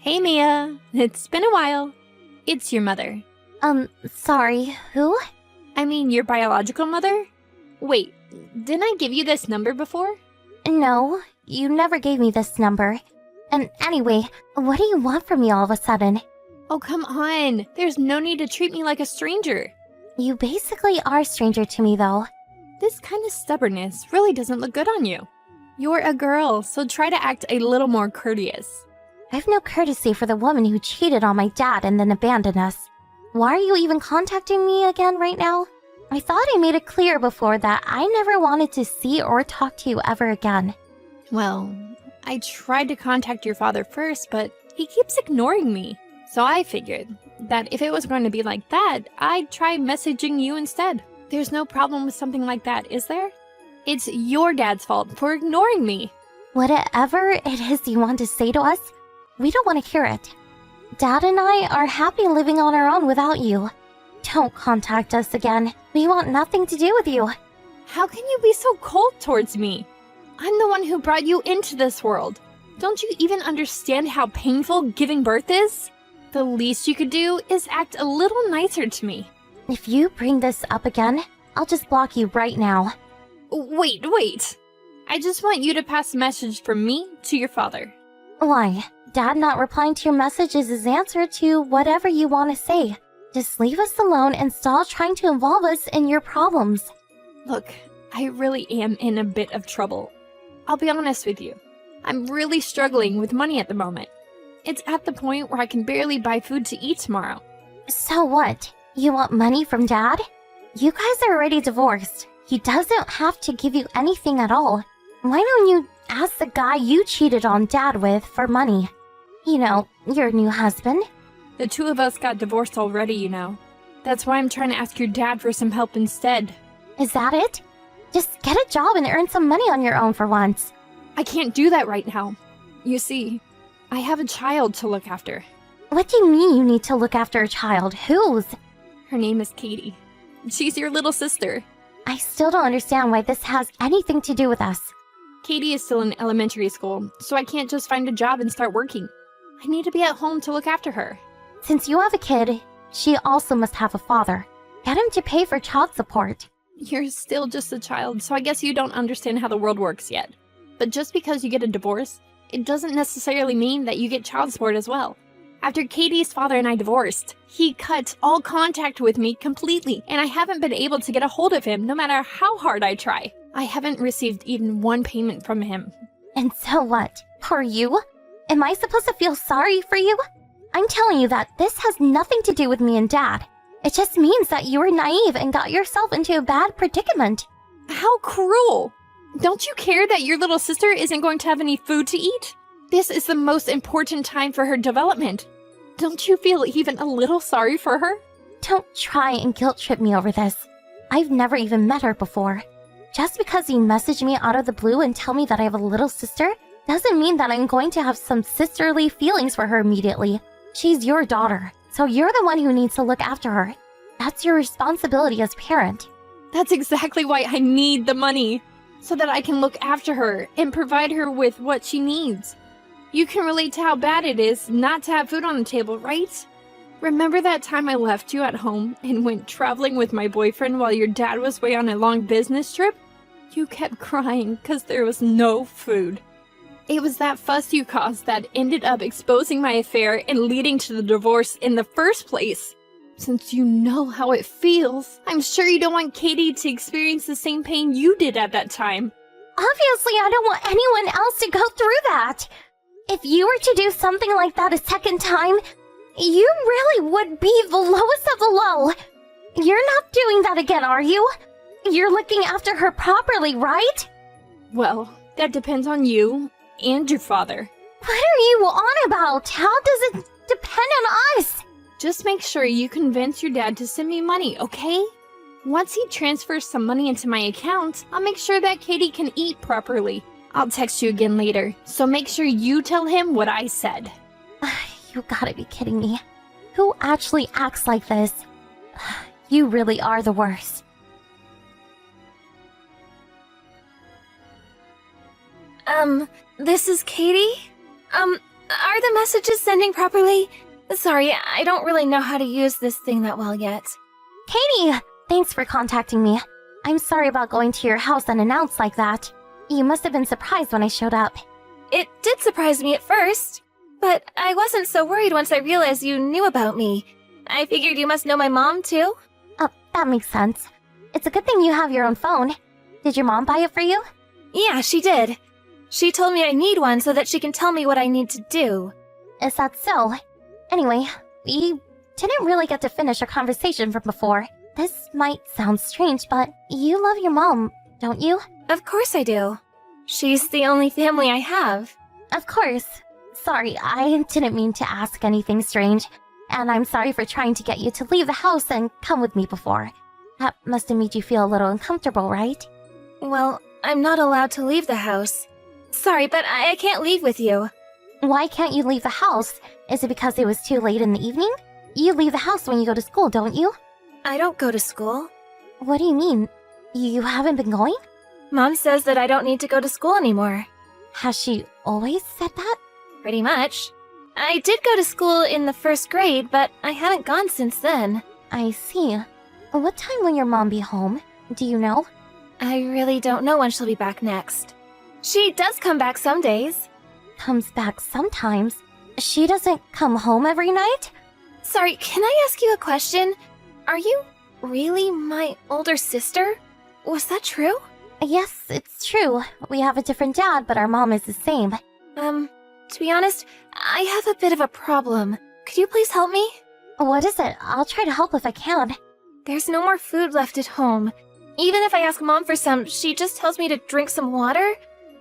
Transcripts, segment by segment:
Hey Mia, it's been a while. It's your mother. Sorry, who? I mean, your biological mother? Wait, didn't I give you this number before? No, you never gave me this number. And anyway, what do you want from me all of a sudden? Oh, come on. There's no need to treat me like a stranger. You basically are a stranger to me, though. This kind of stubbornness really doesn't look good on you. You're a girl, so try to act a little more courteous. I've no courtesy for the woman who cheated on my dad and then abandoned us. Why are you even contacting me again right now? I thought I made it clear before that I never wanted to see or talk to you ever again. Well, I tried to contact your father first, but he keeps ignoring me. So I figured that if it was going to be like that, I'd try messaging you instead. There's no problem with something like that, is there? It's your dad's fault for ignoring me. Whatever it is you want to say to us, we don't want to hear it. Dad and I are happy living on our own without you. Don't contact us again. We want nothing to do with you. How can you be so cold towards me? I'm the one who brought you into this world. Don't you even understand how painful giving birth is? The least you could do is act a little nicer to me. If you bring this up again, I'll just block you right now. Wait. I just want you to pass a message from me to your father. Why? Dad not replying to your message is his answer to whatever you want to say. Just leave us alone and stop trying to involve us in your problems. Look, I really am in a bit of trouble. I'll be honest with you. I'm really struggling with money at the moment. It's at the point where I can barely buy food to eat tomorrow. So what? You want money from Dad? You guys are already divorced. He doesn't have to give you anything at all. Why don't you ask the guy you cheated on Dad with for money? You know, your new husband. The two of us got divorced already, you know. That's why I'm trying to ask your dad for some help instead. Is that it? Just get a job and earn some money on your own for once. I can't do that right now. You see, I have a child to look after. What do you mean you need to look after a child? Whose? Her name is Katie. She's your little sister. I still don't understand why this has anything to do with us. Katie is still in elementary school, so I can't just find a job and start working. I need to be at home to look after her. Since you have a kid, she also must have a father. Get him to pay for child support. You're still just a child, so I guess you don't understand how the world works yet. But just because you get a divorce, it doesn't necessarily mean that you get child support as well. After Katie's father and I divorced, he cut all contact with me completely, and I haven't been able to get a hold of him no matter how hard I try. I haven't received even one payment from him. And so what? Are you? Am I supposed to feel sorry for you? I'm telling you that this has nothing to do with me and Dad. It just means that you were naive and got yourself into a bad predicament. How cruel! Don't you care that your little sister isn't going to have any food to eat? This is the most important time for her development. Don't you feel even a little sorry for her? Don't try and guilt trip me over this. I've never even met her before. Just because you message me out of the blue and tell me that I have a little sister doesn't mean that I'm going to have some sisterly feelings for her immediately. She's your daughter, so you're the one who needs to look after her. That's your responsibility as parent. That's exactly why I need the money, so that I can look after her and provide her with what she needs. You can relate to how bad it is not to have food on the table, right? Remember that time I left you at home and went traveling with my boyfriend while your dad was away on a long business trip? You kept crying because there was no food. It was that fuss you caused that ended up exposing my affair and leading to the divorce in the first place. Since you know how it feels, I'm sure you don't want Katie to experience the same pain you did at that time. Obviously, I don't want anyone else to go through that. If you were to do something like that a second time, you really would be the lowest of the low. You're not doing that again, are you? You're looking after her properly, right? Well, that depends on you and your father. What are you on about? How does it depend on us? Just make sure you convince your dad to send me money, okay? Once he transfers some money into my account, I'll make sure that Katie can eat properly. I'll text you again later, so make sure you tell him what I said. You gotta be kidding me. Who actually acts like this? You really are the worst. This is Katie? Are the messages sending properly? Sorry, I don't really know how to use this thing that well yet. Katie! Thanks for contacting me. I'm sorry about going to your house unannounced like that. You must have been surprised when I showed up. It did surprise me at first, but I wasn't so worried once I realized you knew about me. I figured you must know my mom, too. Oh, that makes sense. It's a good thing you have your own phone. Did your mom buy it for you? Yeah, she did. She told me I need one so that she can tell me what I need to do. Is that so? Anyway, we didn't really get to finish our conversation from before. This might sound strange, but you love your mom, don't you? Of course I do. She's the only family I have. Of course. Sorry, I didn't mean to ask anything strange. And I'm sorry for trying to get you to leave the house and come with me before. That must have made you feel a little uncomfortable, right? Well, I'm not allowed to leave the house. Sorry, but I can't leave with you. Why can't you leave the house? Is it because it was too late in the evening? You leave the house when you go to school, don't you? I don't go to school. What do you mean? You haven't been going? Mom says that I don't need to go to school anymore. Has she always said that? Pretty much. I did go to school in the first grade, but I haven't gone since then. I see. What time will your mom be home? Do you know? I really don't know when she'll be back next. She does come back some days. Comes back sometimes. She doesn't come home every night? Sorry, can I ask you a question? Are you really my older sister? Was that true? Yes, it's true. We have a different dad, but our mom is the same. To be honest, I have a bit of a problem. Could you please help me? What is it? I'll try to help if I can. There's no more food left at home. Even if I ask Mom for some, she just tells me to drink some water.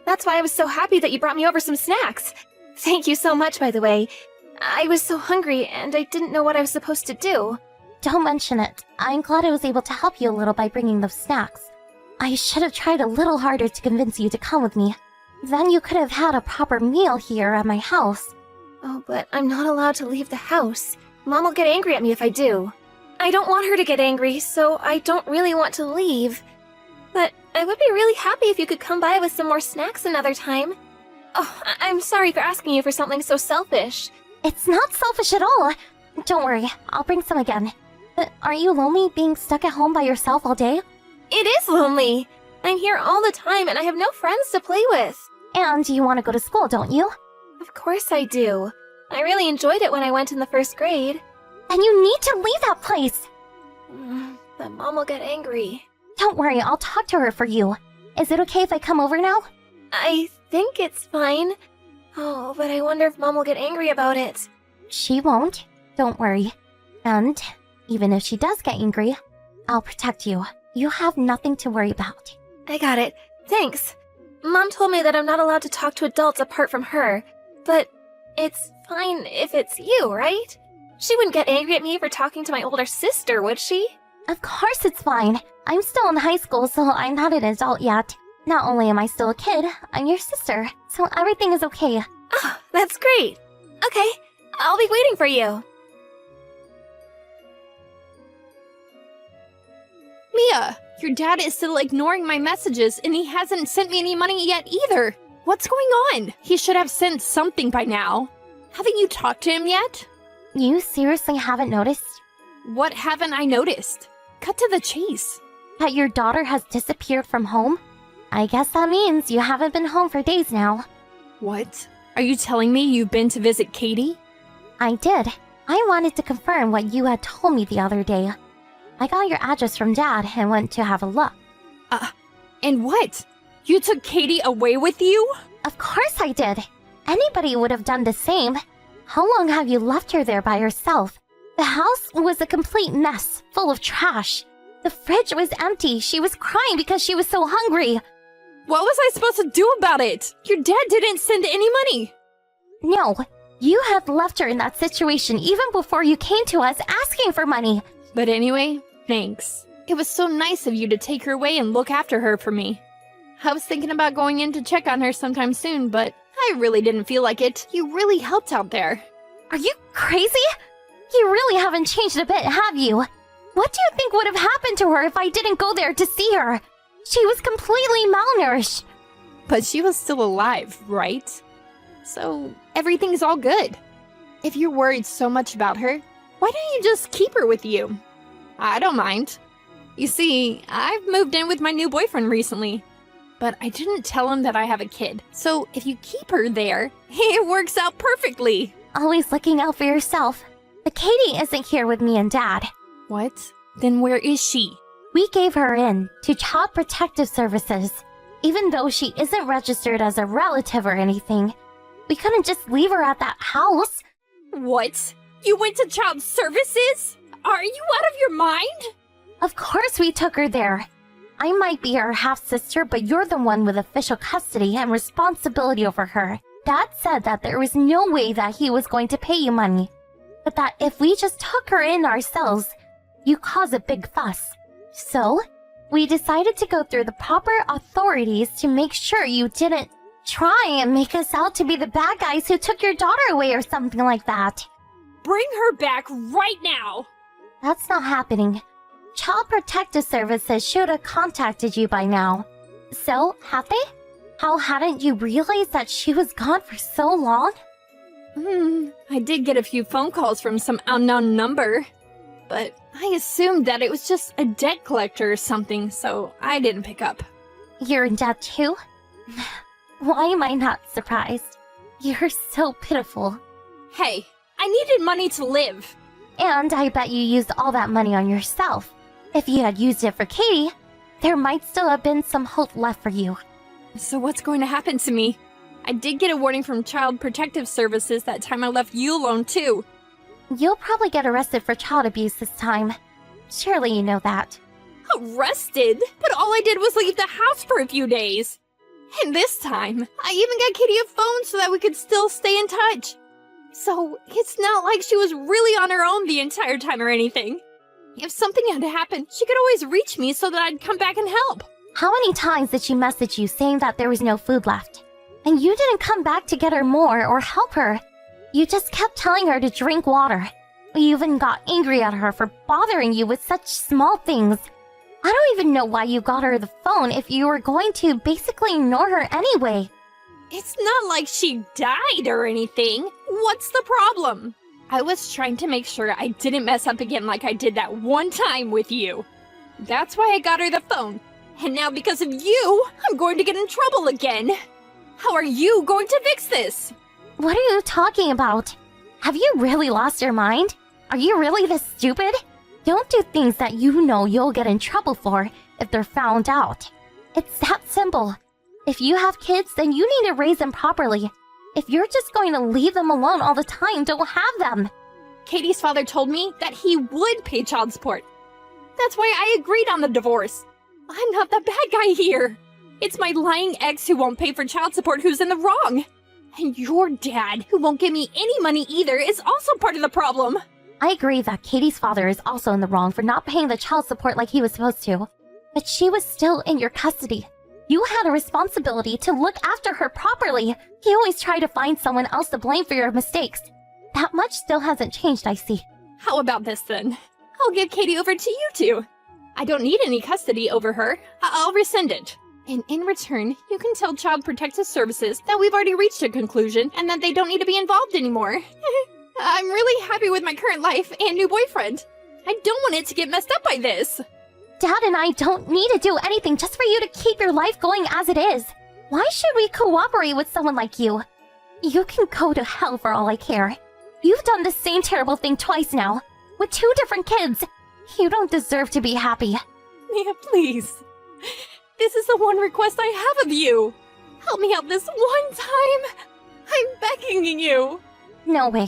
That's why I was so happy that you brought me over some snacks. Thank you so much, by the way. I was so hungry, and I didn't know what I was supposed to do. Don't mention it. I'm glad I was able to help you a little by bringing those snacks. I should have tried a little harder to convince you to come with me. Then you could have had a proper meal here at my house. Oh, but I'm not allowed to leave the house. Mom will get angry at me if I do. I don't want her to get angry, so I don't really want to leave. But I would be really happy if you could come by with some more snacks another time. Oh, I'm sorry for asking you for something so selfish. It's not selfish at all. Don't worry, I'll bring some again. But aren't you lonely being stuck at home by yourself all day? It is lonely. I'm here all the time and I have no friends to play with. And you want to go to school, don't you? Of course I do. I really enjoyed it when I went in the first grade. And you need to leave that place! But Mom will get angry. Don't worry, I'll talk to her for you. Is it okay if I come over now? I think it's fine. Oh, but I wonder if Mom will get angry about it. She won't. Don't worry. And even if she does get angry, I'll protect you. You have nothing to worry about. I got it. Thanks. Mom told me that I'm not allowed to talk to adults apart from her. But it's fine if it's you, right? She wouldn't get angry at me for talking to my older sister, would she? Of course it's fine. I'm still in high school, so I'm not an adult yet. Not only am I still a kid, I'm your sister, so everything is okay. Oh, that's great. Okay, I'll be waiting for you. Mia, your dad is still ignoring my messages and he hasn't sent me any money yet either. What's going on? He should have sent something by now. Haven't you talked to him yet? You seriously haven't noticed What haven't I noticed? Cut to the chase. that your daughter has disappeared from home? I guess that means you haven't been home for days now. What? Are you telling me you've been to visit Katie? I did. I wanted to confirm what you had told me the other day. I got your address from Dad and went to have a look. And what? You took Katie away with you? Of course I did. Anybody would have done the same. How long have you left her there by herself? The house was a complete mess, full of trash. The fridge was empty. She was crying because she was so hungry. What was I supposed to do about it? Your dad didn't send any money. No, you had left her in that situation even before you came to us asking for money. But anyway, thanks. It was so nice of you to take her away and look after her for me. I was thinking about going in to check on her sometime soon, but I really didn't feel like it. You really helped out there. Are you crazy? You really haven't changed a bit, have you? What do you think would have happened to her if I didn't go there to see her? She was completely malnourished. But she was still alive, right? So everything's all good. If you're worried so much about her, why don't you just keep her with you? I don't mind. You see, I've moved in with my new boyfriend recently, but I didn't tell him that I have a kid. So if you keep her there, it works out perfectly. Always looking out for yourself. But Katie isn't here with me and Dad. What? Then where is she? We gave her in to Child Protective Services. Even though she isn't registered as a relative or anything, we couldn't just leave her at that house. What? You went to child services? Are you out of your mind? Of course we took her there. I might be her half-sister, but you're the one with official custody and responsibility over her. Dad said that there was no way that he was going to pay you money, but that if we just took her in ourselves, you cause a big fuss. So, we decided to go through the proper authorities to make sure you didn't try and make us out to be the bad guys who took your daughter away or something like that. Bring her back right now! That's not happening. Child Protective Services should have contacted you by now. So, have they? How hadn't you realized that she was gone for so long? I did get a few phone calls from some unknown number, but I assumed that it was just a debt collector or something, so I didn't pick up. You're in debt too? Why am I not surprised? You're so pitiful. Hey, I needed money to live. And I bet you used all that money on yourself. If you had used it for Katie, there might still have been some hope left for you. So what's going to happen to me? I did get a warning from Child Protective Services that time I left you alone too. You'll probably get arrested for child abuse this time. Surely you know that. Arrested? But all I did was leave the house for a few days. And this time, I even got Katie a phone so that we could still stay in touch. So, it's not like she was really on her own the entire time or anything. If something had happened, she could always reach me so that I'd come back and help. How many times did she message you saying that there was no food left? And you didn't come back to get her more or help her. You just kept telling her to drink water. You even got angry at her for bothering you with such small things. I don't even know why you got her the phone if you were going to basically ignore her anyway. It's not like she died or anything. What's the problem? I was trying to make sure I didn't mess up again like I did that one time with you. That's why I got her the phone. And now because of you, I'm going to get in trouble again. How are you going to fix this? What are you talking about? Have you really lost your mind? Are you really this stupid? Don't do things that you know you'll get in trouble for if they're found out. It's that simple. If you have kids, then you need to raise them properly. If you're just going to leave them alone all the time, don't have them. Katie's father told me that he would pay child support. That's why I agreed on the divorce. I'm not the bad guy here. It's my lying ex who won't pay for child support who's in the wrong. And your dad, who won't give me any money either, is also part of the problem. I agree that Katie's father is also in the wrong for not paying the child support like he was supposed to. But she was still in your custody. You had a responsibility to look after her properly. You always try to find someone else to blame for your mistakes. That much still hasn't changed, I see. How about this then? I'll give Katie over to you two. I don't need any custody over her. I'll rescind it. And in return, you can tell Child Protective Services that we've already reached a conclusion and that they don't need to be involved anymore. I'm really happy with my current life and new boyfriend. I don't want it to get messed up by this. Dad and I don't need to do anything just for you to keep your life going as it is. Why should we cooperate with someone like you? You can go to hell for all I care. You've done the same terrible thing twice now, with 2 different kids. You don't deserve to be happy. Mia, please. This is the one request I have of you. Help me out this one time. I'm begging you. No way.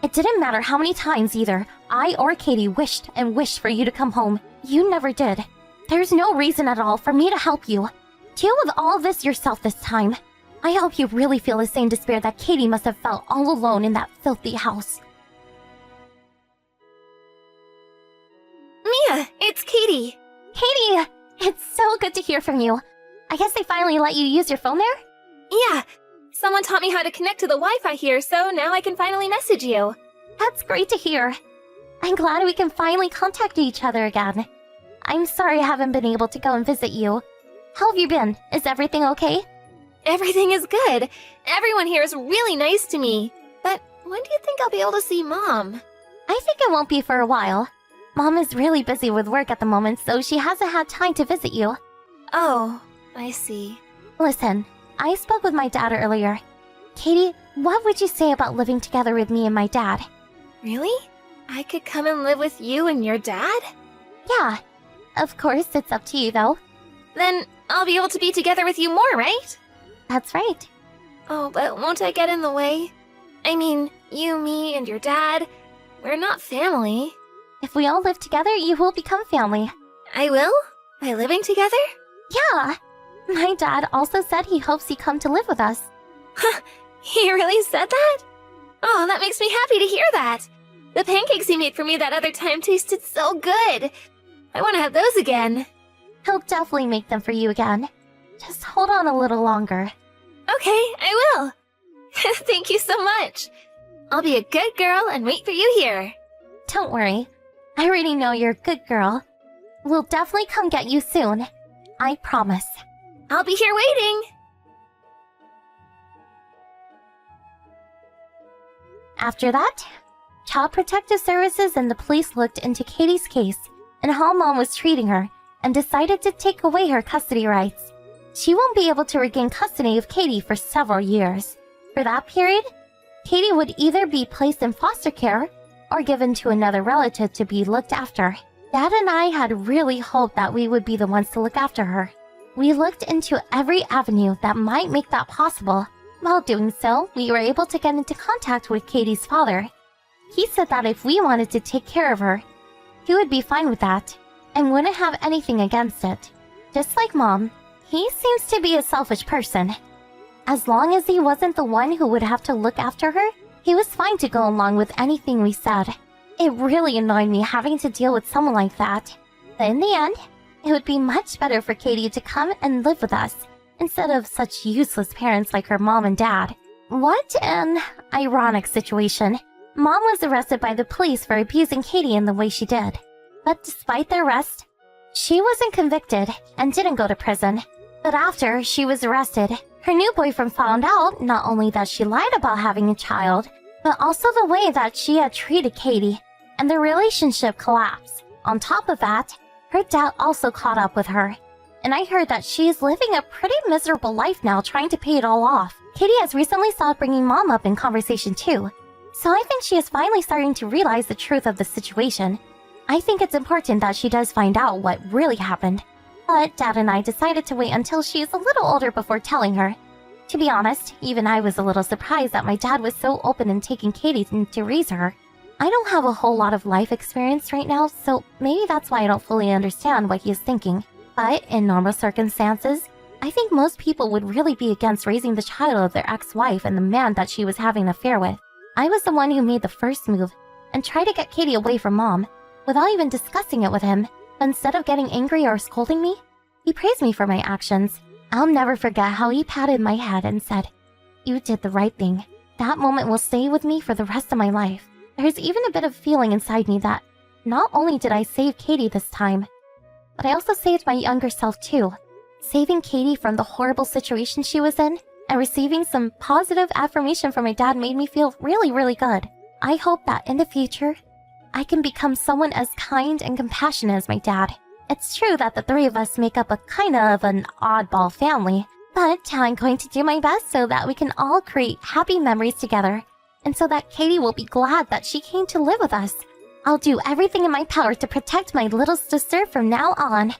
It didn't matter how many times either. I or Katie wished and wished for you to come home. You never did. There's no reason at all for me to help you. Deal with all of this yourself this time. I hope you really feel the same despair that Katie must have felt all alone in that filthy house. Mia, it's Katie. Katie! It's so good to hear from you. I guess they finally let you use your phone there? Yeah, someone taught me how to connect to the Wi-Fi here, so now I can finally message you. That's great to hear. I'm glad we can finally contact each other again. I'm sorry I haven't been able to go and visit you. How have you been? Is everything okay? Everything is good. Everyone here is really nice to me. But when do you think I'll be able to see Mom? I think it won't be for a while. Mom is really busy with work at the moment, so she hasn't had time to visit you. Oh, I see. Listen, I spoke with my dad earlier. Katie, what would you say about living together with me and my dad? Really? I could come and live with you and your dad? Yeah. Of course, it's up to you, though. Then I'll be able to be together with you more, right? That's right. Oh, but won't I get in the way? I mean, you, me, and your dad, we're not family. If we all live together, you will become family. I will? By living together? Yeah. My dad also said he hopes you come to live with us. He really said that? Oh, that makes me happy to hear that. The pancakes he made for me that other time tasted so good. I want to have those again. He'll definitely make them for you again. Just hold on a little longer. Okay, I will. Thank you so much. I'll be a good girl and wait for you here. Don't worry. I already know you're a good girl. We'll definitely come get you soon. I promise. I'll be here waiting. After that, Child Protective Services and the police looked into Katie's case and how Mom was treating her and decided to take away her custody rights. She won't be able to regain custody of Katie for several years. For that period, Katie would either be placed in foster care or given to another relative to be looked after. Dad and I had really hoped that we would be the ones to look after her. We looked into every avenue that might make that possible. While doing so, we were able to get into contact with Katie's father. He said that if we wanted to take care of her, he would be fine with that and wouldn't have anything against it. Just like Mom, he seems to be a selfish person. As long as he wasn't the one who would have to look after her, he was fine to go along with anything we said. It really annoyed me having to deal with someone like that. But in the end, it would be much better for Katie to come and live with us, instead of such useless parents like her mom and dad. What an ironic situation. Mom was arrested by the police for abusing Katie in the way she did. But despite the arrest, she wasn't convicted and didn't go to prison. But after she was arrested, her new boyfriend found out not only that she lied about having a child, but also the way that she had treated Katie, and their relationship collapsed. On top of that, her dad also caught up with her. And I heard that she is living a pretty miserable life now trying to pay it all off. Katie has recently started bringing Mom up in conversation too. So I think she is finally starting to realize the truth of the situation. I think it's important that she does find out what really happened. But Dad and I decided to wait until she is a little older before telling her. To be honest, even I was a little surprised that my dad was so open in taking Katie to raise her. I don't have a whole lot of life experience right now, so maybe that's why I don't fully understand what he is thinking. But in normal circumstances, I think most people would really be against raising the child of their ex-wife and the man that she was having an affair with. I was the one who made the first move and tried to get Katie away from Mom without even discussing it with him. But instead of getting angry or scolding me, he praised me for my actions. I'll never forget how he patted my head and said, "You did the right thing." That moment will stay with me for the rest of my life. There's even a bit of feeling inside me that not only did I save Katie this time, but I also saved my younger self too. Saving Katie from the horrible situation she was in and receiving some positive affirmation from my dad made me feel really, really good. I hope that in the future, I can become someone as kind and compassionate as my dad. It's true that the three of us make up a kind of an oddball family, but I'm going to do my best so that we can all create happy memories together, and so that Katie will be glad that she came to live with us. I'll do everything in my power to protect my little sister from now on.